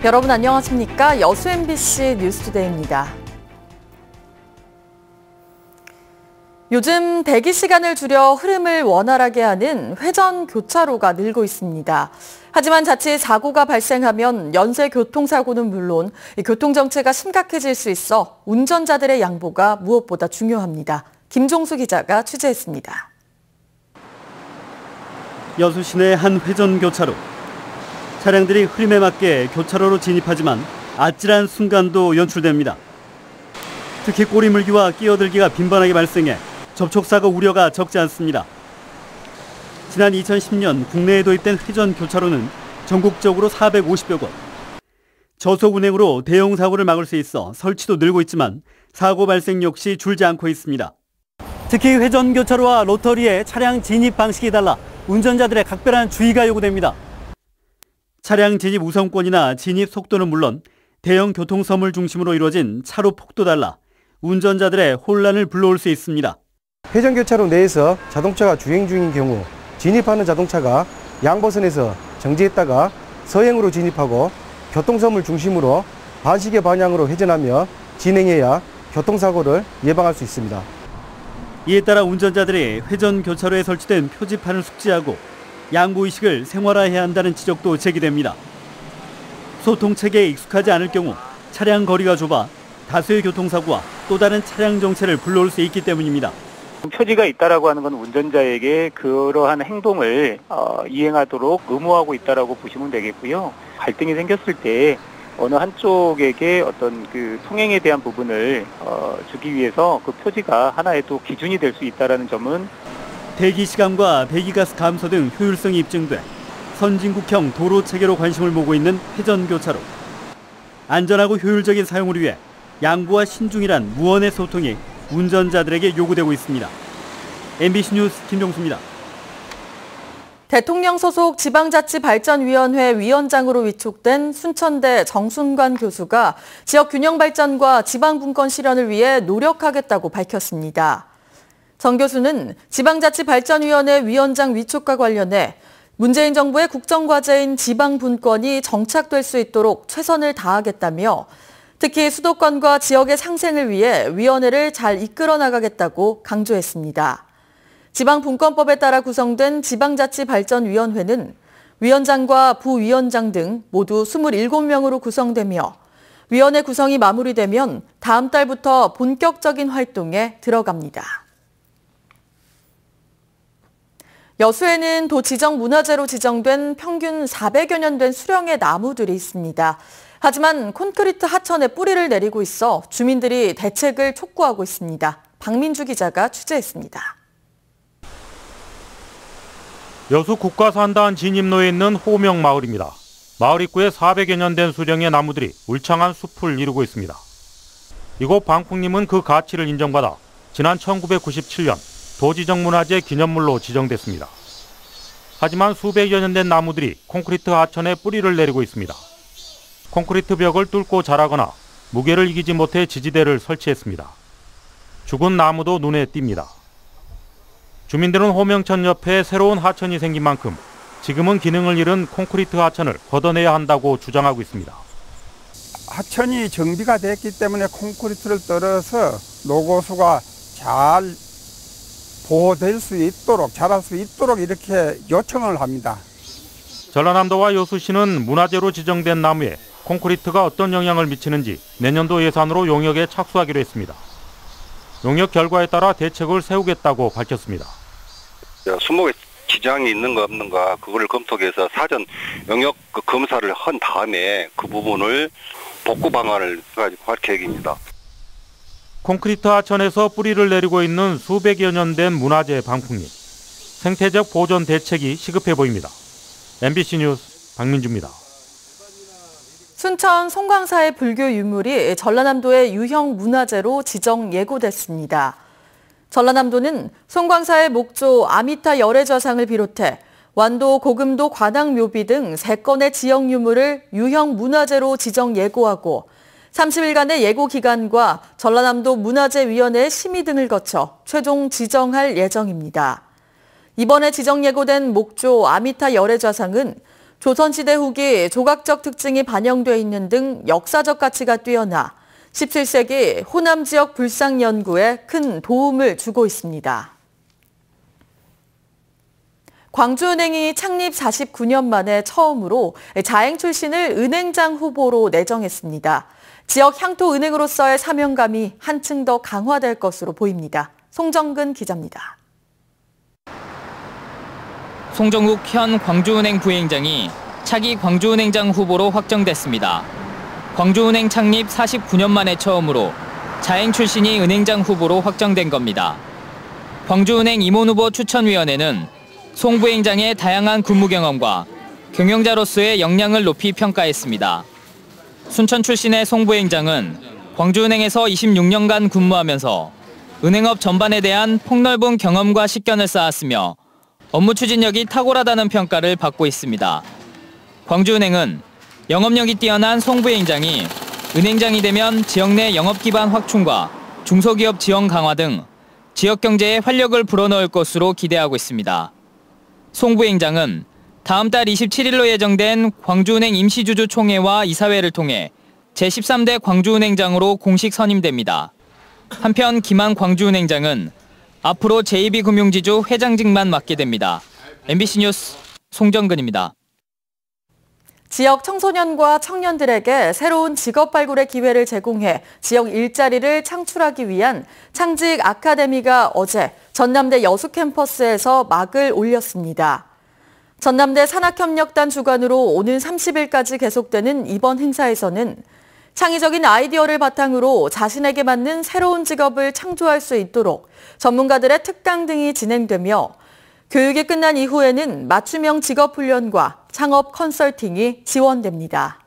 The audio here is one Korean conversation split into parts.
여러분 안녕하십니까? 여수 MBC 뉴스투데이입니다. 요즘 대기 시간을 줄여 흐름을 원활하게 하는 회전 교차로가 늘고 있습니다. 하지만 자칫 사고가 발생하면 연쇄 교통사고는 물론 교통정체가 심각해질 수 있어 운전자들의 양보가 무엇보다 중요합니다. 김종수 기자가 취재했습니다. 여수 시내 한 회전 교차로. 차량들이 흐름에 맞게 교차로로 진입하지만 아찔한 순간도 연출됩니다. 특히 꼬리물기와 끼어들기가 빈번하게 발생해 접촉사고 우려가 적지 않습니다. 지난 2010년 국내에 도입된 회전 교차로는 전국적으로 450여 곳. 저속 운행으로 대형 사고를 막을 수 있어 설치도 늘고 있지만 사고 발생 역시 줄지 않고 있습니다. 특히 회전 교차로와 로터리의 차량 진입 방식이 달라 운전자들의 각별한 주의가 요구됩니다. 차량 진입 우선권이나 진입 속도는 물론 대형 교통섬을 중심으로 이루어진 차로 폭도 달라 운전자들의 혼란을 불러올 수 있습니다. 회전교차로 내에서 자동차가 주행 중인 경우 진입하는 자동차가 양보선에서 정지했다가 서행으로 진입하고 교통섬을 중심으로 반시계 방향으로 회전하며 진행해야 교통사고를 예방할 수 있습니다. 이에 따라 운전자들이 회전교차로에 설치된 표지판을 숙지하고 양보의식을 생활화해야 한다는 지적도 제기됩니다. 소통체계에 익숙하지 않을 경우 차량 거리가 좁아 다수의 교통사고와 또 다른 차량 정체를 불러올 수 있기 때문입니다. 표지가 있다라고 하는 건 운전자에게 그러한 행동을 이행하도록 의무하고 있다라고 보시면 되겠고요. 갈등이 생겼을 때 어느 한쪽에게 어떤 그 통행에 대한 부분을 주기 위해서 그 표지가 하나의 또 기준이 될 수 있다라는 점은 대기 시간과 배기가스 감소 등 효율성이 입증돼 선진국형 도로 체계로 관심을 모으고 있는 회전교차로. 안전하고 효율적인 사용을 위해 양보와 신중이란 무언의 소통이 운전자들에게 요구되고 있습니다. MBC 뉴스 김종수입니다. 대통령 소속 지방자치발전위원회 위원장으로 위촉된 순천대 정순관 교수가 지역 균형 발전과 지방 분권 실현을 위해 노력하겠다고 밝혔습니다. 정 교수는 지방자치발전위원회 위원장 위촉과 관련해 문재인 정부의 국정과제인 지방 분권이 정착될 수 있도록 최선을 다하겠다며 특히 수도권과 지역의 상생을 위해 위원회를 잘 이끌어 나가겠다고 강조했습니다. 지방분권법에 따라 구성된 지방자치발전위원회는 위원장과 부위원장 등 모두 27명으로 구성되며 위원회 구성이 마무리되면 다음 달부터 본격적인 활동에 들어갑니다. 여수에는 도지정문화재로 지정된 평균 400여 년 된 수령의 나무들이 있습니다. 하지만 콘크리트 하천에 뿌리를 내리고 있어 주민들이 대책을 촉구하고 있습니다. 박민주 기자가 취재했습니다. 여수 국가산단 진입로에 있는 호명마을입니다. 마을 입구에 400여 년 된 수령의 나무들이 울창한 숲을 이루고 있습니다. 이곳 방풍림은 그 가치를 인정받아 지난 1997년 도지정문화재 기념물로 지정됐습니다. 하지만 수백여 년 된 나무들이 콘크리트 하천에 뿌리를 내리고 있습니다. 콘크리트 벽을 뚫고 자라거나 무게를 이기지 못해 지지대를 설치했습니다. 죽은 나무도 눈에 띕니다. 주민들은 호명천 옆에 새로운 하천이 생긴 만큼 지금은 기능을 잃은 콘크리트 하천을 걷어내야 한다고 주장하고 있습니다. 하천이 정비가 됐기 때문에 콘크리트를 떨어서 노고수가 잘 보호될 수 있도록, 자랄 수 있도록 이렇게 요청을 합니다. 전라남도와 여수시는 문화재로 지정된 나무에 콘크리트가 어떤 영향을 미치는지 내년도 예산으로 용역에 착수하기로 했습니다. 용역 결과에 따라 대책을 세우겠다고 밝혔습니다. 수목에 지장이 있는가 없는가 그걸 검토해서 사전 용역 검사를 한 다음에 그 부분을 복구 방안을 가지고 할 계획입니다. 콘크리트 하천에서 뿌리를 내리고 있는 수백여 년 된 문화재 방풍림. 생태적 보존 대책이 시급해 보입니다. MBC 뉴스 박민주입니다. 순천 송광사의 불교 유물이 전라남도의 유형 문화재로 지정 예고됐습니다. 전라남도는 송광사의 목조 아미타 열애좌상을 비롯해 완도 고금도 관악묘비 등 3건의 지역 유물을 유형 문화재로 지정 예고하고 30일간의 예고 기간과 전라남도 문화재위원회의 심의 등을 거쳐 최종 지정할 예정입니다. 이번에 지정 예고된 목조 아미타 열애좌상은 조선시대 후기 조각적 특징이 반영돼 있는 등 역사적 가치가 뛰어나 17세기 호남 지역 불상 연구에 큰 도움을 주고 있습니다. 광주은행이 창립 49년 만에 처음으로 자행 출신을 은행장 후보로 내정했습니다. 지역 향토은행으로서의 사명감이 한층 더 강화될 것으로 보입니다. 송정근 기자입니다. 송정욱 현 광주은행 부행장이 차기 광주은행장 후보로 확정됐습니다. 광주은행 창립 49년 만에 처음으로 자행 출신이 은행장 후보로 확정된 겁니다. 광주은행 임원후보 추천위원회는 송 부행장의 다양한 근무 경험과 경영자로서의 역량을 높이 평가했습니다. 순천 출신의 송 부행장은 광주은행에서 26년간 근무하면서 은행업 전반에 대한 폭넓은 경험과 식견을 쌓았으며 업무 추진력이 탁월하다는 평가를 받고 있습니다. 광주은행은 영업력이 뛰어난 송 부행장이 은행장이 되면 지역 내 영업 기반 확충과 중소기업 지원 강화 등 지역 경제에 활력을 불어넣을 것으로 기대하고 있습니다. 송 부행장은 다음 달 27일로 예정된 광주은행 임시주주 총회와 이사회를 통해 제13대 광주은행장으로 공식 선임됩니다. 한편 김한 광주은행장은 앞으로 제2비금융지주 회장직만 맡게 됩니다. MBC 뉴스 송정근입니다. 지역 청소년과 청년들에게 새로운 직업 발굴의 기회를 제공해 지역 일자리를 창출하기 위한 창직 아카데미가 어제 전남대 여수 캠퍼스에서 막을 올렸습니다. 전남대 산학협력단 주관으로 오는 30일까지 계속되는 이번 행사에서는 창의적인 아이디어를 바탕으로 자신에게 맞는 새로운 직업을 창조할 수 있도록 전문가들의 특강 등이 진행되며 교육이 끝난 이후에는 맞춤형 직업훈련과 창업 컨설팅이 지원됩니다.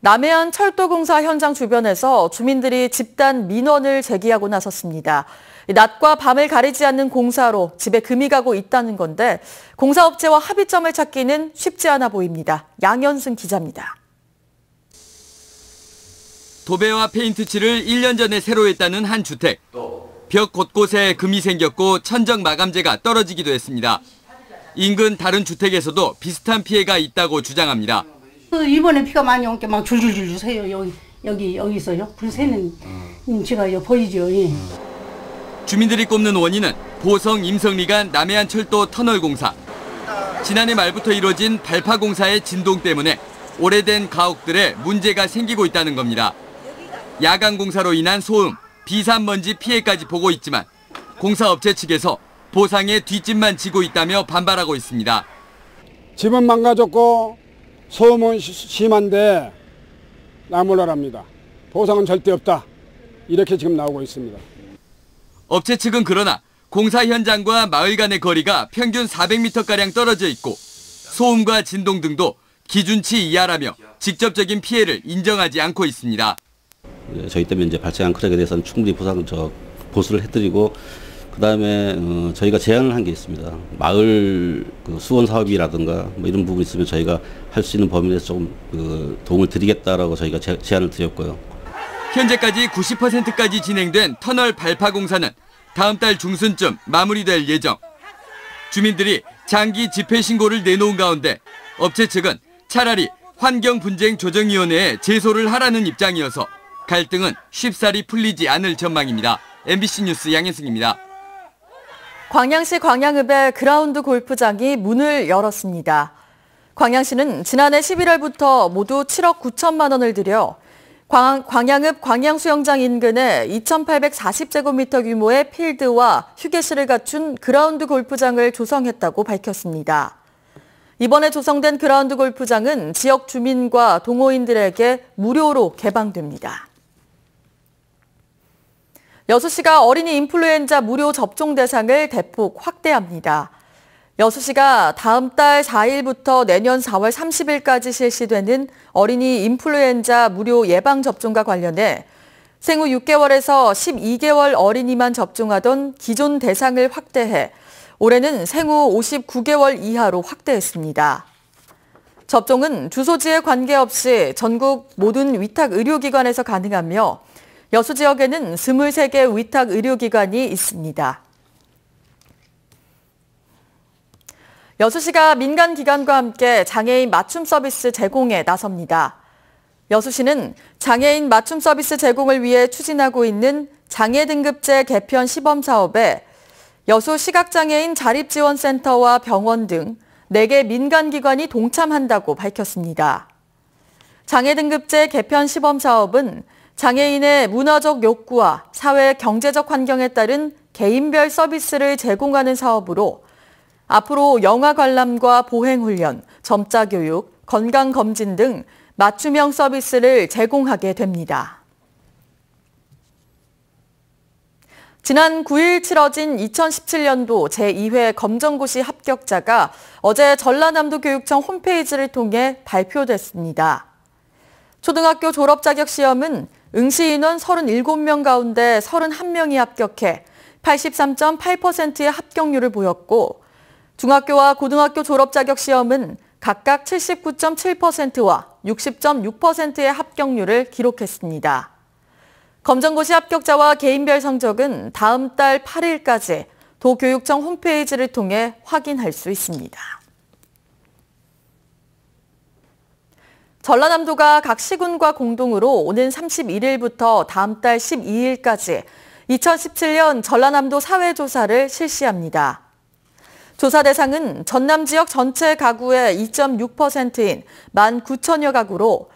남해안 철도공사 현장 주변에서 주민들이 집단 민원을 제기하고 나섰습니다. 낮과 밤을 가리지 않는 공사로 집에 금이 가고 있다는 건데 공사업체와 합의점을 찾기는 쉽지 않아 보입니다. 양현승 기자입니다. 도배와 페인트 칠을 1년 전에 새로 했다는 한 주택. 벽 곳곳에 금이 생겼고 천정 마감재가 떨어지기도 했습니다. 인근 다른 주택에서도 비슷한 피해가 있다고 주장합니다. 이번에 비가 많이 온 게 막 줄줄줄 새요. 여기서요. 불 새는 제가 보이죠. 예. 주민들이 꼽는 원인은 보성 임성리간 남해안 철도 터널 공사. 지난해 말부터 이뤄진 발파 공사의 진동 때문에 오래된 가옥들에 문제가 생기고 있다는 겁니다. 야간 공사로 인한 소음, 비산먼지 피해까지 보고 있지만 공사업체 측에서 보상의 뒷짐만 지고 있다며 반발하고 있습니다. 집은 망가졌고 소음은 심한데 나몰라랍니다. 보상은 절대 없다. 이렇게 지금 나오고 있습니다. 업체 측은 그러나 공사 현장과 마을 간의 거리가 평균 400m가량 떨어져 있고 소음과 진동 등도 기준치 이하라며 직접적인 피해를 인정하지 않고 있습니다. 저희 때문에 이제 발생한 크랙에 대해서는 충분히 보수를 해드리고 그다음에 저희가 제안을 한 게 있습니다. 마을 수원 사업이라든가 뭐 이런 부분이 있으면 저희가 할 수 있는 범위 내에서 좀 도움을 드리겠다라고 저희가 제안을 드렸고요. 현재까지 90%까지 진행된 터널 발파 공사는 다음 달 중순쯤 마무리될 예정. 주민들이 장기 집회 신고를 내놓은 가운데 업체 측은 차라리 환경분쟁조정위원회에 제소를 하라는 입장이어서 갈등은 쉽사리 풀리지 않을 전망입니다. MBC 뉴스 양현승입니다. 광양시 광양읍의 그라운드 골프장이 문을 열었습니다. 광양시는 지난해 11월부터 모두 7억 9천만 원을 들여 광양읍 광양수영장 인근에 2,840제곱미터 규모의 필드와 휴게실을 갖춘 그라운드 골프장을 조성했다고 밝혔습니다. 이번에 조성된 그라운드 골프장은 지역 주민과 동호인들에게 무료로 개방됩니다. 여수시가 어린이 인플루엔자 무료 접종 대상을 대폭 확대합니다. 여수시가 다음 달 4일부터 내년 4월 30일까지 실시되는 어린이 인플루엔자 무료 예방접종과 관련해 생후 6개월에서 12개월 어린이만 접종하던 기존 대상을 확대해 올해는 생후 59개월 이하로 확대했습니다. 접종은 주소지에 관계없이 전국 모든 위탁 의료기관에서 가능하며 여수 지역에는 23개 위탁 의료기관이 있습니다. 여수시가 민간 기관과 함께 장애인 맞춤 서비스 제공에 나섭니다. 여수시는 장애인 맞춤 서비스 제공을 위해 추진하고 있는 장애등급제 개편 시범 사업에 여수 시각장애인 자립지원센터와 병원 등 4개 민간기관이 동참한다고 밝혔습니다. 장애등급제 개편 시범 사업은 장애인의 문화적 욕구와 사회 경제적 환경에 따른 개인별 서비스를 제공하는 사업으로 앞으로 영아 관람과 보행훈련, 점자교육, 건강검진 등 맞춤형 서비스를 제공하게 됩니다. 지난 9일 치러진 2017년도 제2회 검정고시 합격자가 어제 전라남도 교육청 홈페이지를 통해 발표됐습니다. 초등학교 졸업자격시험은 응시 인원 37명 가운데 31명이 합격해 83.8%의 합격률을 보였고 중학교와 고등학교 졸업자격시험은 각각 79.7%와 60.6%의 합격률을 기록했습니다. 검정고시 합격자와 개인별 성적은 다음 달 8일까지 도교육청 홈페이지를 통해 확인할 수 있습니다. 전라남도가 각 시군과 공동으로 오는 31일부터 다음 달 12일까지 2017년 전라남도 사회조사를 실시합니다. 조사 대상은 전남 지역 전체 가구의 2.6%인 19,000여 가구로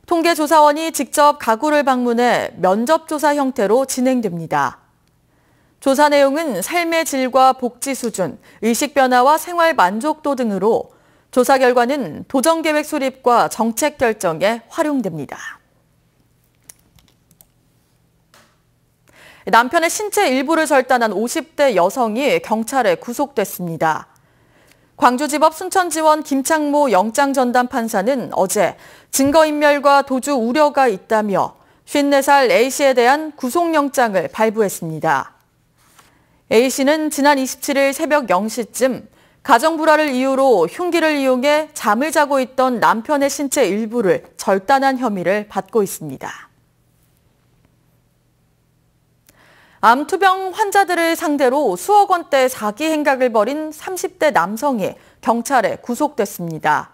통계조사원이 직접 가구를 방문해 면접조사 형태로 진행됩니다. 조사 내용은 삶의 질과 복지 수준, 의식 변화와 생활 만족도 등으로 조사 결과는 도정계획 수립과 정책 결정에 활용됩니다. 남편의 신체 일부를 절단한 50대 여성이 경찰에 구속됐습니다. 광주지법 순천지원 김창모 영장전담 판사는 어제 증거인멸과 도주 우려가 있다며 54살 A씨에 대한 구속영장을 발부했습니다. A씨는 지난 27일 새벽 0시쯤 가정불화를 이유로 흉기를 이용해 잠을 자고 있던 남편의 신체 일부를 절단한 혐의를 받고 있습니다. 암투병 환자들을 상대로 수억 원대 사기 행각을 벌인 30대 남성이 경찰에 구속됐습니다.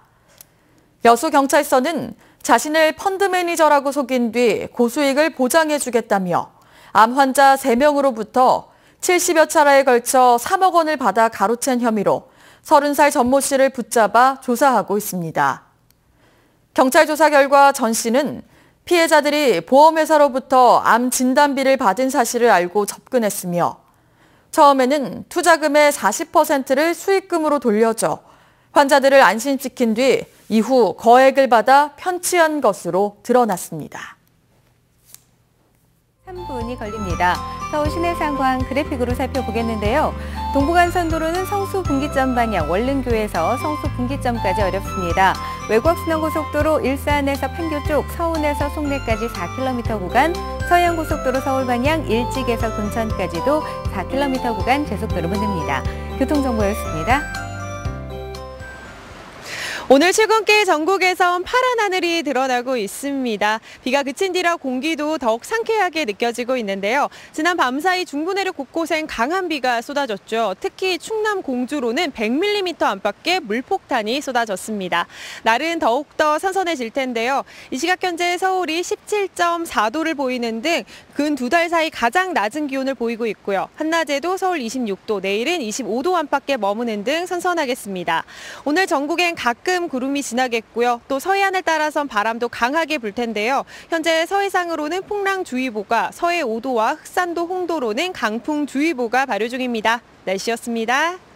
여수경찰서는 자신을 펀드 매니저라고 속인 뒤 고수익을 보장해주겠다며 암 환자 3명으로부터 70여 차례에 걸쳐 3억 원을 받아 가로챈 혐의로 30살 전모 씨를 붙잡아 조사하고 있습니다. 경찰 조사 결과 전 씨는 피해자들이 보험회사로부터 암 진단비를 받은 사실을 알고 접근했으며 처음에는 투자금의 40%를 수익금으로 돌려줘 환자들을 안심시킨 뒤 이후 거액을 받아 편취한 것으로 드러났습니다. 3분이 걸립니다. 서울 시내 상황 그래픽으로 살펴보겠는데요. 동부간선도로는 성수 분기점 방향 원릉교에서 성수 분기점까지 어렵습니다. 외곽순환고속도로 일산에서 판교 쪽, 서운에서 송내까지 4km 구간, 서해안고속도로 서울 방향 일찍에서 금천까지도 4km 구간 제속도로 문입니다. 교통정보였습니다. 오늘 출근길 전국에선 파란 하늘이 드러나고 있습니다. 비가 그친 뒤라 공기도 더욱 상쾌하게 느껴지고 있는데요. 지난 밤사이 중부 내륙 곳곳엔 강한 비가 쏟아졌죠. 특히 충남 공주로는 100mm 안팎의 물폭탄이 쏟아졌습니다. 날은 더욱더 선선해질 텐데요. 이 시각 현재 서울이 17.4도를 보이는 등 근 2달 사이 가장 낮은 기온을 보이고 있고요. 한낮에도 서울 26도, 내일은 25도 안팎에 머무는 등 선선하겠습니다. 오늘 전국엔 가끔 구름이 지나겠고요. 또 서해안을 따라선 바람도 강하게 불 텐데요. 현재 서해상으로는 풍랑주의보가, 서해 5도와 흑산도 홍도로는 강풍주의보가 발효 중입니다. 날씨였습니다.